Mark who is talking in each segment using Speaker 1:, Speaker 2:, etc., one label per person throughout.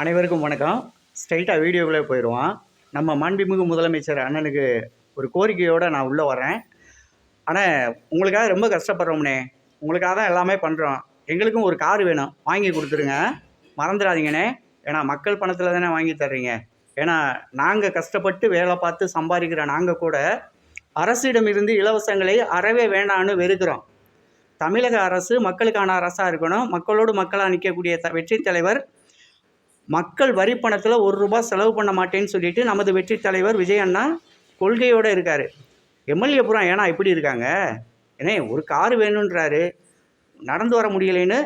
Speaker 1: அனைவருக்கும் வணக்கம். ஸ்ட்ரைட்டாக வீடியோக்குள்ளே போயிடுவோம். நம்ம மாண்புமிகு முதலமைச்சர் அண்ணனுக்கு ஒரு கோரிக்கையோடு நான் உள்ளே வரேன். ஆனால் உங்களுக்காக ரொம்ப கஷ்டப்படுறோம்னே, உங்களுக்காக தான் எல்லாமே பண்ணுறோம். எங்களுக்கும் ஒரு கார் வேணும், வாங்கி கொடுத்துருங்க. மறந்துடாதீங்கண்ணே. ஏன்னா மக்கள் பணத்தில் தானே வாங்கி தர்றீங்க. ஏன்னா நாங்கள் கஷ்டப்பட்டு வேலை பார்த்து சம்பாதிக்கிற நாங்கள் கூட அரசிடமிருந்து இலவசங்களை அறவே வேண்டான்னு வெறுக்கிறோம். தமிழக அரசு மக்களுக்கான அரசாக இருக்கணும். மக்களோடு மக்களாக நிற்கக்கூடிய வெற்றி தலைவர் மக்கள் வரி பணத்தில் ₹1 செலவு பண்ண மாட்டேன்னு சொல்லிட்டு நமது வெற்றி தலைவர் விஜய் அண்ணா கொள்கையோடு இருக்கார். எம்எல்ஏ பூரா ஏன்னா இப்படி இருக்காங்க? ஏன்னா ஒரு கார் வேணுன்றாரு, நடந்து வர முடியலைன்னு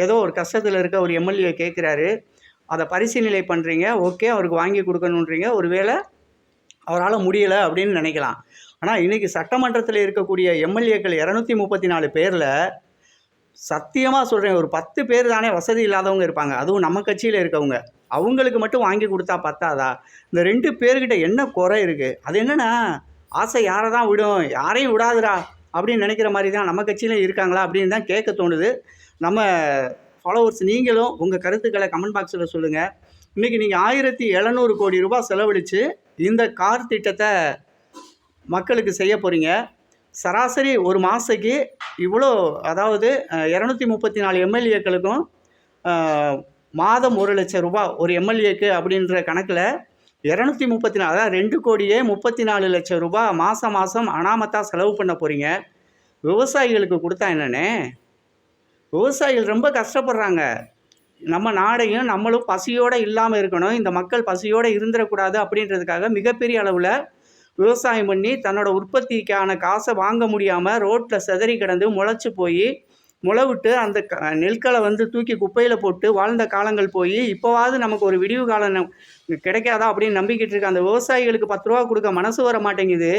Speaker 1: ஏதோ ஒரு கஷ்டத்தில் இருக்க ஒரு எம்எல்ஏ கேட்குறாரு. அதை பரிசீலனை பண்ணுறீங்க, ஓகே அவருக்கு வாங்கி கொடுக்கணுன்றீங்க. ஒருவேளை அவரால் முடியலை அப்படின்னு நினைக்கலாம். ஆனால் இன்றைக்கி சட்டமன்றத்தில் இருக்கக்கூடிய எம்எல்ஏக்கள் 234 பேரில் சத்தியமாக சொல்கிறேன், ஒரு 10 பேர் தானே வசதி இல்லாதவங்க இருப்பாங்க. அதுவும் நம்ம கட்சியில் இருக்கவங்க. அவங்களுக்கு மட்டும் வாங்கி கொடுத்தா பத்தாதா? இந்த 2 பேர்கிட்ட என்ன குறை இருக்குது? அது என்னென்னா, ஆசை யாரை தான் விடும், யாரையும் விடாதுடா அப்படின்னு நினைக்கிற மாதிரி தான் நம்ம கட்சியிலும் இருக்காங்களா அப்படின்னு தான் கேட்க தோணுது. நம்ம ஃபாலோவர்ஸ் நீங்களும் உங்கள் கருத்துக்களை கமெண்ட் பாக்ஸில் சொல்லுங்கள். இன்றைக்கி நீங்கள் ₹1700 கோடி செலவழித்து இந்த கார் திட்டத்தை மக்களுக்கு செய்ய போகிறீங்க. சராசரி ஒரு மாதத்துக்கு இவ்வளோ, அதாவது 234 எம்எல்ஏக்களுக்கும் மாதம் ₹1,00,000 ஒரு எம்எல்ஏக்கு அப்படின்ற கணக்கில் 234, அதாவது 2,34,00,000 மாதம் அனாமத்தாக செலவு பண்ண போகிறீங்க. விவசாயிகளுக்கு கொடுத்தா என்னண்ணே? விவசாயிகள் ரொம்ப கஷ்டப்படுறாங்க. நம்ம நாடையும் நம்மளும் பசியோடு இல்லாமல் இருக்கணும், இந்த மக்கள் பசியோடு இருந்துடக்கூடாது அப்படின்றதுக்காக மிகப்பெரிய அளவில் விவசாயம் பண்ணி தன்னோட உற்பத்திக்கான காசை வாங்க முடியாமல் ரோட்டில் சிதறி கிடந்து முளைச்சி போய் முளைவிட்டு அந்த நெற்களை தூக்கி குப்பையில் போட்டு வாழ்ந்த காலங்கள் போய் இப்போவாவது நமக்கு ஒரு விடிவு காலம் கிடைக்காதா அப்படின்னு நம்பிக்கிட்டு இருக்க அந்த விவசாயிகளுக்கு ₹10 கொடுக்க மனசு வர மாட்டேங்குது.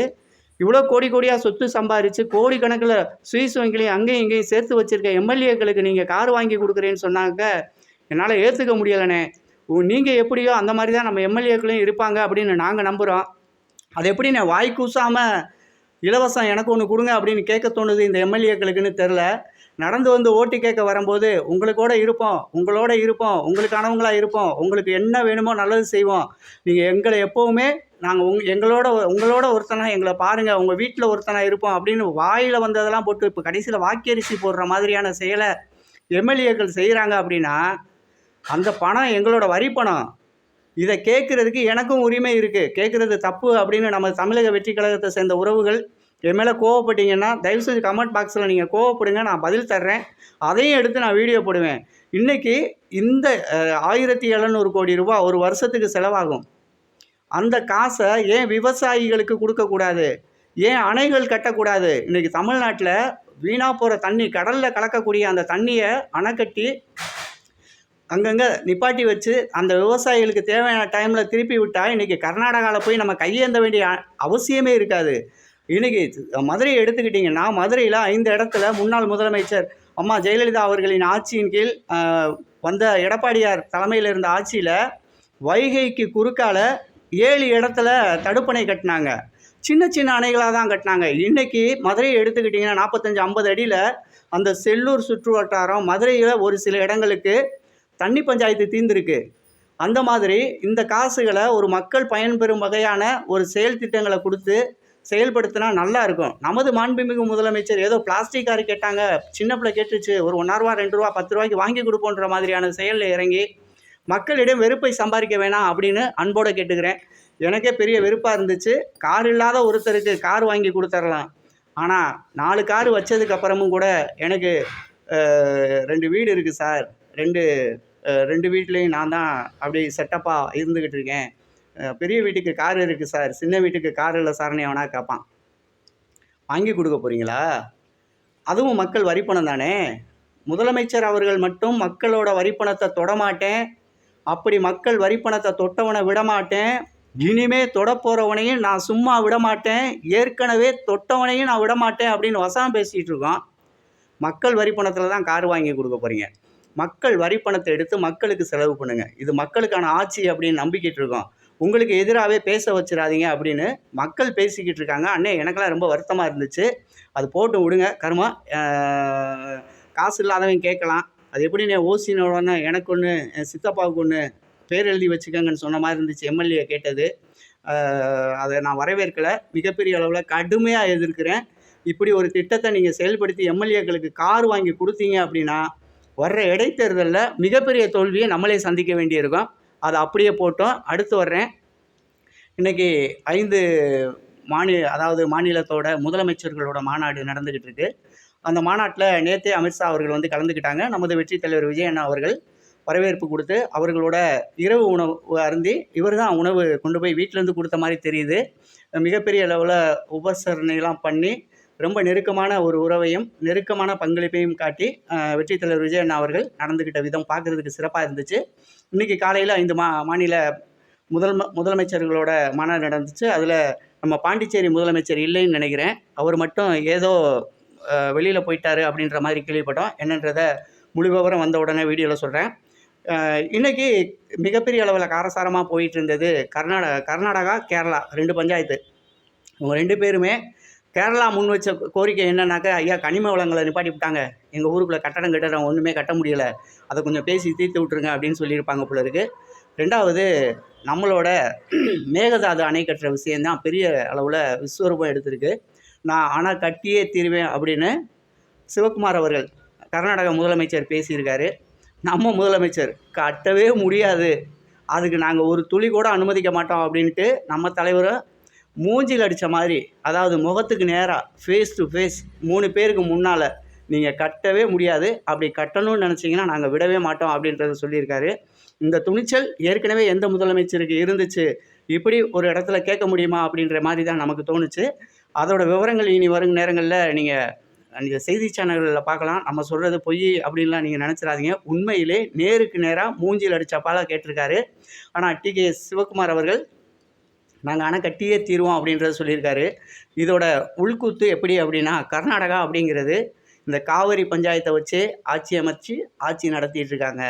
Speaker 1: இவ்வளோ கோடியாக சொத்து சம்பாரித்து கோடிக்கணக்கில் சுவிஸ் வங்கிலையும் அங்கேயும் இங்கேயும் சேர்த்து வச்சுருக்க எம்எல்ஏக்களுக்கு நீங்கள் கார் வாங்கி கொடுக்குறேன்னு சொன்னாங்க என்னால் ஏற்றுக்க முடியலைண்ணே. நீங்கள் எப்படியோ அந்த மாதிரி தான் நம்ம எம்எல்ஏக்களையும் இருப்பாங்க அப்படின்னு நாங்கள் நம்புகிறோம். அது எப்படி நான் வாய் கூசாமல் இலவசம் எனக்கு ஒன்று கொடுங்க அப்படின்னு கேட்க தோணுது இந்த எம்எல்ஏக்களுக்குன்னு தெரில. நடந்து ஓட்டு கேட்க வரும்போது உங்களோட இருப்போம், உங்களுக்கானவங்களாக இருப்போம், உங்களுக்கு என்ன வேணுமோ நல்லது செய்வோம், நீங்கள் எங்களை எப்போவுமே நாங்கள் உங்களோட ஒருத்தனாக எங்களை பாருங்கள், உங்கள் வீட்டில் ஒருத்தனாக இருப்போம் அப்படின்னு வாயில் வந்ததெல்லாம் போட்டு இப்போ கடைசியில் வாக்கரிசி போடுற மாதிரியான செயலை எம்எல்ஏக்கள் செய்கிறாங்க. அப்படின்னா அந்த பணம் எங்களோட வரி பணம். இதை கேட்குறதுக்கு எனக்கும் உரிமை இருக்குது. கேட்குறது தப்பு அப்படின்னு நம்ம தமிழக வெற்றி கழகத்தை சேர்ந்த உறவுகள் என் மேலே கோவப்பட்டீங்கன்னா தயவுசெய்து கமெண்ட் பாக்ஸில் நீங்கள் கோவப்படுங்க, நான் பதில் தர்றேன். அதையும் எடுத்து நான் வீடியோ போடுவேன். இன்றைக்கி இந்த ₹1700 கோடி ஒரு வருஷத்துக்கு செலவாகும். அந்த காசை ஏன் விவசாயிகளுக்கு கொடுக்கக்கூடாது? ஏன் அணைகள் கட்டக்கூடாது? இன்றைக்கி தமிழ்நாட்டில் வீணாக போகிற தண்ணி, கடலில் கலக்கக்கூடிய அந்த தண்ணியை அணை கட்டி அங்கங்கே நிப்பாட்டி வச்சு அந்த விவசாயிகளுக்கு தேவையான டைமில் திருப்பி விட்டால் இன்றைக்கி கர்நாடகாவில் போய் நம்ம கையேந்த வேண்டிய அவசியமே இருக்காது. இன்றைக்கி மதுரையை எடுத்துக்கிட்டிங்கன்னா, மதுரையில் 5 இடத்துல முன்னாள் முதலமைச்சர் அம்மா ஜெயலலிதா அவர்களின் ஆட்சியின் கீழ் வந்த எடப்பாடியார் தலைமையில் இருந்த ஆட்சியில் வைகைக்கு குறுக்கால் 7 இடத்துல தடுப்பணை கட்டினாங்க. சின்ன அணைகளாக தான் கட்டினாங்க. இன்றைக்கி மதுரையை எடுத்துக்கிட்டிங்கன்னா 45-50 அடியில் அந்த செல்லூர் சுற்று வட்டாரம் மதுரையில் ஒரு சில இடங்களுக்கு தண்ணி பஞ்சாயத்து தீர்ந்துருக்கு. அந்த மாதிரி இந்த காசுகளை ஒரு மக்கள் பயன்பெறும் வகையான ஒரு செயல் திட்டங்களை கொடுத்து செயல்படுத்தினா நல்லா இருக்கும். நமது மாண்புமிகு முதலமைச்சர் ஏதோ பிளாஸ்டிக் கார் கேட்டாங்க, சின்ன பிள்ளை கேட்டுச்சு, ஒரு ₹1 ₹2 ₹10 வாங்கி கொடுப்போன்ற மாதிரியான செயலில் இறங்கி மக்களிடம் வெறுப்பை சம்பாதிக்க வேணாம் அப்படின்னு அன்போடு கேட்டுக்கிறேன். எனக்கே பெரிய வெறுப்பாக இருந்துச்சு. கார் இல்லாத ஒருத்தருக்கு கார் வாங்கி கொடுத்துடலாம், ஆனால் 4 கார் வச்சதுக்கப்புறமும் கூட எனக்கு 2 வீடு இருக்குது சார், 2 வீட்லேயும் நான் தான் அப்படி செட்டப்பாக இருந்துக்கிட்டு இருக்கேன், பெரிய வீட்டுக்கு கார் இருக்குது சார், சின்ன வீட்டுக்கு கார் இல்லை சார்னு எவனா கேட்பான். வாங்கி கொடுக்க போகிறீங்களா? அதுவும் மக்கள் வரிப்பணம் தானே. முதலமைச்சர் அவர்கள் மட்டும் மக்களோட வரிப்பணத்தை தொடமாட்டேன், அப்படி மக்கள் வரிப்பணத்தை தொட்டவனை விடமாட்டேன், இனிமே தொட போகிறவனையும் நான் சும்மா விடமாட்டேன், ஏற்கனவே தொட்டவனையும் நான் விடமாட்டேன் அப்படின்னு வசனம் பேசிகிட்டு இருக்கோம். மக்கள் வரிப்பணத்தில் தான் கார் வாங்கி கொடுக்க போகிறீங்க. மக்கள் வரிப்பணத்தை எடுத்து மக்களுக்கு செலவு பண்ணுங்கள். இது மக்களுக்கான ஆட்சி அப்படின்னு நம்பிக்கிட்டு இருக்கோம். உங்களுக்கு எதிராகவே பேச வச்சிடாதீங்க அப்படின்னு மக்கள் பேசிக்கிட்டு இருக்காங்க. அண்ணே எனக்கெல்லாம் ரொம்ப வருத்தமாக இருந்துச்சு. அது போட்டு விடுங்க, கர்மா. காசு இல்லாதவன் கேட்கலாம், அது எப்படிண்ணே ஓசினோடனே எனக்கு ஒன்று, என் சித்தப்பாவுக்கு ஒன்று பேர் எழுதி வச்சுக்கோங்கன்னு சொன்ன மாதிரி இருந்துச்சு எம்எல்ஏ கேட்டது. அதை நான் வரவேற்கலை, மிகப்பெரிய அளவில் கடுமையாக எதிர்க்கிறேன். இப்படி ஒரு திட்டத்தை நீங்கள் செயல்படுத்தி எம்எல்ஏக்களுக்கு கார் வாங்கி கொடுத்தீங்க அப்படின்னா வர்ற இடைத்தேர்தலில் மிகப்பெரிய தோல்வியை நம்மளே சந்திக்க வேண்டியிருக்கும். அதை அப்படியே போட்டோம். அடுத்து வர்றேன். இன்றைக்கி 5 அதாவது மாநிலத்தோட முதலமைச்சர்களோட மாநாடு நடந்துக்கிட்டு இருக்கு. அந்த மாநாட்டில் நேற்றே அமித்ஷா அவர்கள் வந்து கலந்துக்கிட்டாங்க. நமது வெற்றி தலைவர் விஜய் அண்ணா அவர்கள் வரவேற்பு கொடுத்து அவர்களோட இரவு உணவு அருந்தி இவர் தான் உணவு கொண்டு போய் வீட்டிலேருந்து கொடுத்த மாதிரி தெரியுது. மிகப்பெரிய அளவில் உபசரணைலாம் பண்ணி ரொம்ப நெருக்கமான ஒரு உறவையும் நெருக்கமான பங்களிப்பையும் காட்டி வெற்றி தலைவர் விஜய் அண்ணா அவர்கள் நடந்துக்கிட்ட விதம் பார்க்குறதுக்கு சிறப்பாக இருந்துச்சு. இன்றைக்கி காலையில் 5 மாநில முதலமைச்சர்களோட மாநாடு நடந்துச்சு. அதில் நம்ம பாண்டிச்சேரி முதலமைச்சர் இல்லைன்னு நினைக்கிறேன். அவர் மட்டும் ஏதோ வெளியில் போயிட்டார் அப்படின்ற மாதிரி கேள்விப்பட்டோம். என்னன்றதை முழு விவரம் வந்த உடனே வீடியோவில் சொல்கிறேன். இன்றைக்கி மிகப்பெரிய அளவில் காரசாரமாக போயிட்டு இருந்தது கர்நாடகா கேரளா 2 பஞ்சாயத்து. இவங்க 2 பேருமே கேரளா முன் வச்ச கோரிக்கை என்னன்னாக்கா, ஐயா கனிம வளங்களை நிப்பாட்டி விட்டாங்க, எங்கள் ஊருக்குள்ளே கட்டடம் ஒன்றுமே கட்ட முடியலை, அதை கொஞ்சம் பேசி தீர்த்து விட்டுருங்க அப்படின்னு சொல்லியிருப்பாங்க போல இருக்குது. 2வது நம்மளோட மேகதாது அணை கட்டுற விஷயந்தான் பெரிய அளவில் விஸ்வரூபம் எடுத்திருக்கு. நான் அணை கட்டியே தீருவேன் அப்படின்னு சிவகுமார் அவர்கள் கர்நாடக முதலமைச்சர் பேசியிருக்காரு. நம்ம முதலமைச்சர் கட்டவே முடியாது, அதுக்கு நாங்கள் ஒரு துளி கூட அனுமதிக்க மாட்டோம் அப்படின்ட்டு நம்ம தலைவரை மூஞ்சில் அடித்த மாதிரி, அதாவது முகத்துக்கு நேராக ஃபேஸ் டு ஃபேஸ் 3 பேருக்கு முன்னால் நீங்கள் கட்டவே முடியாது, அப்படி கட்டணும்னு நினச்சிங்கன்னா நாங்கள் விடவே மாட்டோம் அப்படின்றத சொல்லியிருக்காரு. இந்த துணிச்சல் ஏற்கனவே எந்த முதலமைச்சருக்கு இருந்துச்சு, இப்படி ஒரு இடத்துல கேட்க முடியுமா அப்படின்ற மாதிரி தான் நமக்கு தோணுச்சு. அதோட விவரங்கள் இனி வரும் நேரங்களில் நீங்கள் செய்தி சேனல்களில் பார்க்கலாம். நம்ம சொல்கிறது பொய் அப்படின்லாம் நீங்கள் நினச்சிடாதீங்க. உண்மையிலே நேருக்கு நேராக மூஞ்சில் அடித்தப்பாலாக கேட்டிருக்காரு. ஆனால் டிகே சிவகுமார் அவர்கள் நாங்கள் அணை கட்டியே தீருவோம் அப்படின்றத சொல்லியிருக்காரு. இதோட உள்கூத்து எப்படி அப்படின்னா, கர்நாடகா அப்படிங்கிறது இந்த காவிரி பஞ்சாயத்தை வச்சு ஆட்சி நடத்திட்டு இருக்காங்க.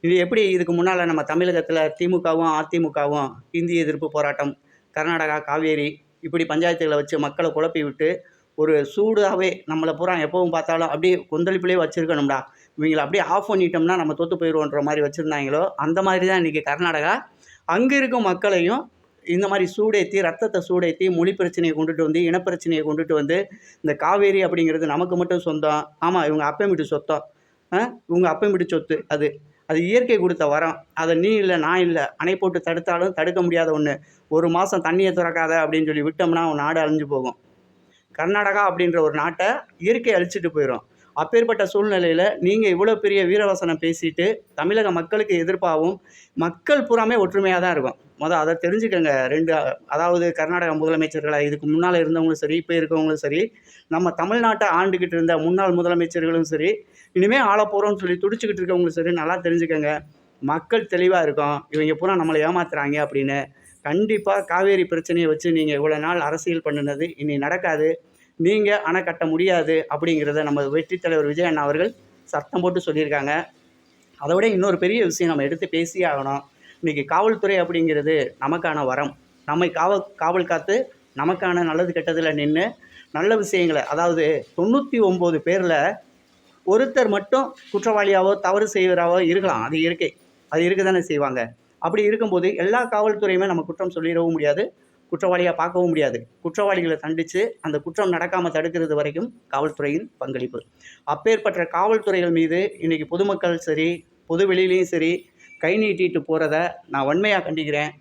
Speaker 1: இது எப்படி இதுக்கு முன்னால் நம்ம தமிழகத்தில் திமுகவும் அதிமுகவும் இந்தி எதிர்ப்பு போராட்டம், கர்நாடகா காவேரி இப்படி பஞ்சாயத்துகளை வச்சு மக்களை குழப்பி விட்டு ஒரு சூடாகவே நம்மளை பூரா எப்பவும் பார்த்தாலும் அப்படியே கொந்தளிப்புலேயே வச்சுருக்கணும்டா, இவங்களை அப்படியே ஆஃப் பண்ணிட்டோம்னா நம்ம தோற்று போயிடுவோன்ற மாதிரி வச்சுருந்தாங்களோ, அந்த மாதிரி தான் இன்றைக்கி கர்நாடகா அங்கே இருக்கும் மக்களையும் இந்த மாதிரி சூடேற்றி, ரத்தத்தை சூடேற்றி, மொழி பிரச்சனையை கொண்டுட்டு வந்து, இனப்பிரச்சனையை கொண்டுட்டு வந்து, இந்த காவேரி அப்படிங்கிறது நமக்கு மட்டும் சொந்தம், ஆமாம் இவங்க அப்பன் வீட்டு சொத்தம், இவங்க அப்பன் வீட்டு சொத்து, அது இயற்கை கொடுத்த வரம், அதை நீ இல்லை நான் இல்லை, அணை போட்டு தடுத்தாலும் தடுக்க முடியாத ஒன்று, 1 மாதம் தண்ணியை திறக்காத அப்படின்னு சொல்லி விட்டோம்னா நாடு அழிஞ்சு போகும். கர்நாடகா அப்படின்ற ஒரு நாட்டை இயற்கை அழிச்சிட்டு போயிடும். அப்பேற்பட்ட சூழ்நிலையில் நீங்கள் இவ்வளோ பெரிய வீரவசனம் பேசிட்டு தமிழக மக்களுக்கு எதிர்ப்பாகவும், மக்கள் பூராமே ஒற்றுமையாக தான் இருக்கும். அதை தெரிஞ்சுக்கங்க. 2 அதாவது கர்நாடக முதலமைச்சர்களாக இதுக்கு முன்னால் இருந்தவங்களும் சரி, இப்போ இருக்கவங்களும் சரி, நம்ம தமிழ்நாட்டை ஆண்டுக்கிட்டு இருந்த முன்னாள் முதலமைச்சர்களும் சரி, இனிமேல் ஆள போகிறோம்னு சொல்லி துடிச்சிக்கிட்டு இருக்கவங்களும் சரி, நல்லா தெரிஞ்சுக்கங்க. மக்கள் தெளிவாக இருக்கும், இவங்க பூரா நம்மளை ஏமாத்துறாங்க அப்படின்னு. கண்டிப்பாக காவேரி பிரச்சனையை வச்சு நீங்கள் இவ்வளோ நாள் அரசியல் பண்ணினது இனி நடக்காது, நீங்கள் அணை கட்ட முடியாது அப்படிங்கிறத நம்ம வெற்றி தலைவர் விஜய் அண்ணா அவர்கள் சத்தம் போட்டு சொல்லியிருக்காங்க. அதை விட இன்னொரு பெரிய விஷயம் நம்ம எடுத்து பேசியே ஆகணும். இன்றைக்கி காவல்துறை அப்படிங்கிறது நமக்கான வரம். நம்மை காவல் காத்து நமக்கான நல்லது கெட்டதில் நின்று நல்ல விஷயங்களை, அதாவது 99 பேரில் ஒருத்தர் மட்டும் குற்றவாளியாவோ தவறு செய்வராவோ இருக்கலாம், அது இயற்கை, அது இருக்க தானே செய்வாங்க. அப்படி இருக்கும்போது எல்லா காவல்துறையுமே நம்ம குற்றம் சொல்லிடவும் முடியாது, குற்றவாளியாக பார்க்கவும் முடியாது. குற்றவாளிகளை தண்டித்து அந்த குற்றம் நடக்காமல் தடுக்கிறது வரைக்கும் காவல்துறையின் பங்களிப்பு. அப்பேற்பட்ட காவல்துறைகள் மீது இன்றைக்கி பொதுமக்கள் சரி, பொது வெளியிலையும் சரி கை நீட்டிட்டு போகிறத நான் வன்மையாக கண்டிக்கிறேன்.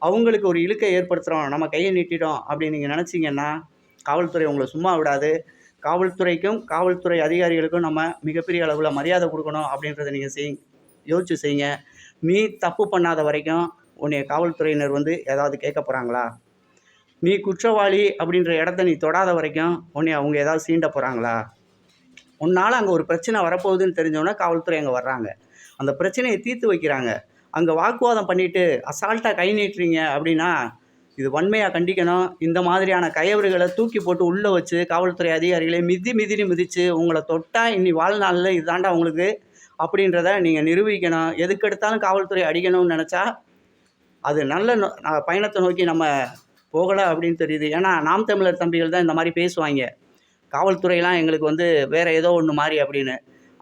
Speaker 1: அவங்களுக்கு ஒரு இழுக்கை ஏற்படுத்துகிறோம், நம்ம கையை நீட்டிட்டோம் அப்படின்னு நீங்கள் நினச்சிங்கன்னா காவல்துறை உங்களை சும்மா விடாது. காவல்துறைக்கும் காவல்துறை அதிகாரிகளுக்கும் நம்ம மிகப்பெரிய அளவில் மரியாதை கொடுக்கணும் அப்படின்றத நீங்கள் யோசிச்சு செய்யுங்க. நீ தப்பு பண்ணாத வரைக்கும் உன்னை காவல்துறையினர் வந்து ஏதாவது கேட்க போகிறாங்களா? நீ குற்றவாளி அப்படின்ற இடத்த நீ தொடாத வரைக்கும் உன்னை அவங்க ஏதாவது சீண்ட போகிறாங்களா? உன்னால் அங்கே ஒரு பிரச்சனை வரப்போகுதுன்னு தெரிஞ்சோன்னா காவல்துறை அங்கே வர்றாங்க, அந்த பிரச்சனையை தீர்த்து வைக்கிறாங்க. அங்கே வாக்குவாதம் பண்ணிவிட்டு அசால்ட்டாக கை நீட்டுறீங்க அப்படின்னா இது வன்மையாக கண்டிக்கணும். இந்த மாதிரியான கயவர்களை தூக்கி போட்டு உள்ளே வச்சு காவல்துறை அதிகாரிகளை மிதித்து உங்களை தொட்டால் இனி வாழ்நாளில் இதுதாண்டா உங்களுக்கு அப்படின்றத நீங்கள் நிரூபிக்கணும். எதுக்கெடுத்தாலும் காவல்துறை அடிக்கணும்னு நினச்சா அது நல்ல பயணத்தை நோக்கி நம்ம போகலை அப்படின்னு தெரியுது. ஏன்னா நாம் தமிழர் தம்பிகள் தான் இந்த மாதிரி பேசுவாங்க, காவல்துறையெலாம் எங்களுக்கு வந்து வேறு ஏதோ ஒன்று மாதிரி அப்படின்னு.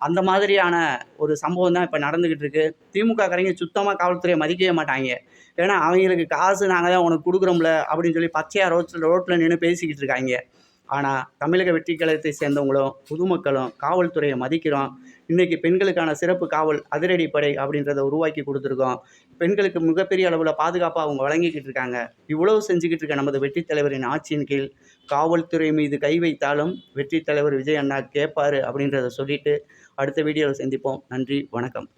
Speaker 1: அந்த மாதிரியான ஒரு சம்பவம் தான் இப்போ நடந்துக்கிட்டு இருக்கு. திமுககாரங்க சுத்தமாக காவல்துறையை மதிக்கவே மாட்டாங்க. ஏன்னா அவங்களுக்கு காசு நாங்கள் தான் உனக்கு கொடுக்குறோம்ல அப்படின்னு சொல்லி பச்சையாக ரோட்டில் நின்று பேசிக்கிட்டு இருக்காங்க. ஆனால் தமிழக வெற்றி கழகத்தை சேர்ந்தவங்களும் பொதுமக்களும் காவல்துறையை மதிக்கிறோம். இன்றைக்கி பெண்களுக்கான சிறப்பு காவல் அதிரடிப்படை அப்படின்றத உருவாக்கி கொடுத்துருக்கோம். பெண்களுக்கு மிகப்பெரிய அளவில் பாதுகாப்பாக அவங்க வழங்கிக்கிட்டு இருக்காங்க. இவ்வளவு செஞ்சுக்கிட்டு இருக்க நமது வெற்றி தலைவரின் ஆட்சியின் கீழ் காவல்துறை மீது கை வைத்தாலும் வெற்றி தலைவர் விஜய் அண்ணா கேட்பாரு அப்படின்றத சொல்லிட்டு அடுத்த வீடியோவில் சந்திப்போம். நன்றி, வணக்கம்.